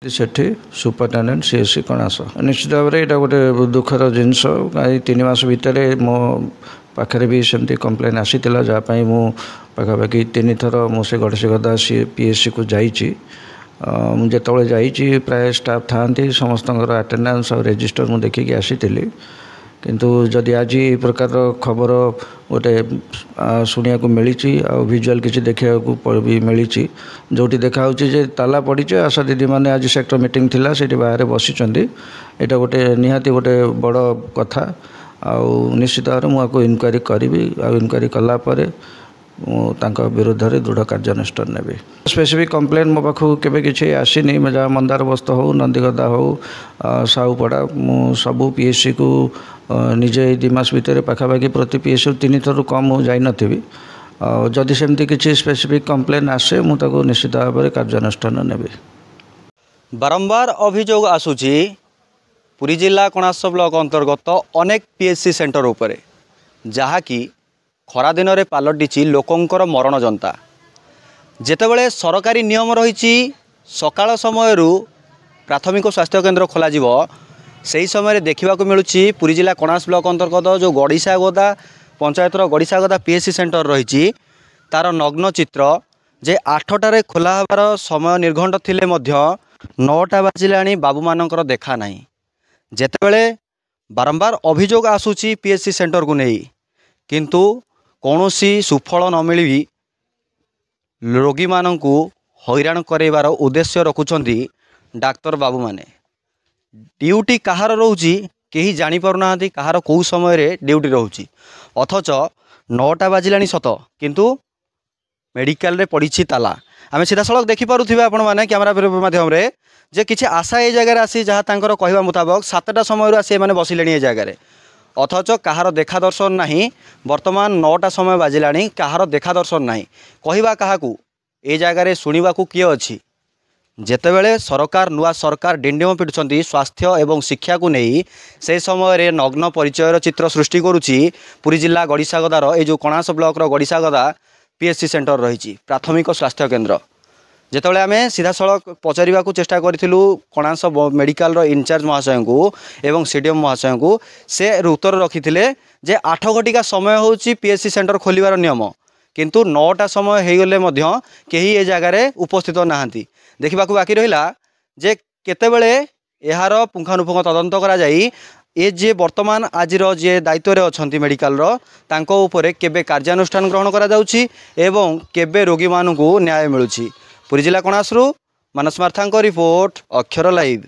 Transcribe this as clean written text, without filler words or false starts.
सेठी superintendent CSC कणास निश्चित भाव में यहाँ गोटे दुखर जिनस 3 मास भितर मो पाखे भी सेमती कंप्लेन आसी जहाँपाई मु पाखापाखि 3 थर मुझे गड़ेशगदा पीएससी को जाइए मुझे जाइए प्राय स्टाफ था समस्त अटेंडेंस और रजिस्टर मुझे देखिकी आसी किंतु जदि आज ये प्रकार खबर गोटे शुणा को मिली विजुअल किसी देखा भी मिली जो देखा ताला पड़ी आशा दीदी मैंने आज सेक्टर मीटिंग थिला से बाहर बसी यहाँ गोटे निहाती गोटे बड़ कथा निश्चित भाव में मुझे इनक्वारी करी इनक्वारी कलापर विरुद्ध में दृढ़ कार्यानुष्ठान नेबी स्पेसिफिक कंप्लेन मो पाखु केबे किछि आसीनी जहाँ मंदार बस्त हो नंदीगदा हो साहुपड़ा सबू पीएससी को निजे 2 मास भितर पाखापाखि प्रति पीएससी 3 थर कम हो जाई नथिबी जदि सेमती किछि स्पेसिफिक कंप्लेन आसे मुझे निश्चित भाव में कार्यानुष्ठान नेबी। बारंबार अभियोग आसुची पुरी जिला कणास ब्लॉक अंतर्गत अनेक पीएससी सेंटर उपरे जहाँकि खरा दिन में पलटिची लोकंकर मरण जनता जेतेबेले सरकारी नियम रही सकाळ समय प्राथमिक स्वास्थ्य केन्द्र खोल से समय देखा मिलूँ पुरी जिला कणास ब्लॉक अंतर्गत जो गड़ीसागोदा पंचायतर गड़ीसागोदा पीएससी सेंटर रही तार नग्न चित्र जे 8टारे खोला हबार समय निर्घंट थिले मध्य 9टा बाजिलाणी बाबू मानकर देखा नहीं जेतेबेले बारंबार अभियोग आसूची पीएससी सेंटर को नहीं किंतु कौनसी सुफल न मिली रोगी मानू हैरान करार उद्देश्य रखुंट डाक्तर बाबू माने ड्यूटी कहार रोची कहीं जापना कहार कौ समय ड्यूटी रोची अथच 9टा बाजिलानी सत किंतु मेडिकल रे पड़ी ताला आम सीधा सड़क देखिपे आपण मैंने कैमेरा माध्यम जे किसी आशा ये जगह आसी जहाँ कहवा मुताबक 7टा समय आसी मैंने बसिले ये जगह अथच कहार देखा दर्शन नहीं वर्तमान 9टा समय बाजिलाणी कहार देखा दर्शन नहीं कहवा क्या ए जगार शुणा किए अच्छी जेतेबेले सरकार नुआ सरकार डिंडिम पिटुंट स्वास्थ्य एवं शिक्षा को नहीं से समय नग्न परिचयर चित्र सृष्टि करुच्ची पुरी जिला गड़ीसागदार ये जो कणास ब्लॉक गड़ीसागदा पीएससी सेंटर रही प्राथमिक स्वास्थ्य केन्द्र जितेबाला आम सीधा सड़क पचार को चेष्टा करूँ कणास मेडिकल इनचार्ज महाशय को एवं सीडीएम महाशय को से उत्तर रखी जे 8 घटिका समय हूँ पीएससी सेंटर खोलिबार नियम किंतु 9टा समय हो गले कहीं ए जगार उपस्थित नहांती देखा बाकी रहा जे केतेबेले यार पुंखानुपुंख तदंत करा जाई ए जे वर्तमान आज जे दायित्व रे अछंती मेडिकल तांको उपरे केबे कार्यानुष्ठान ग्रहण करा जाउची एवं केबे रोगी मानू न्याय मिलूची पुरी जिला कणासरू मानस मार्थांको रिपोर्ट अक्षर लाइव।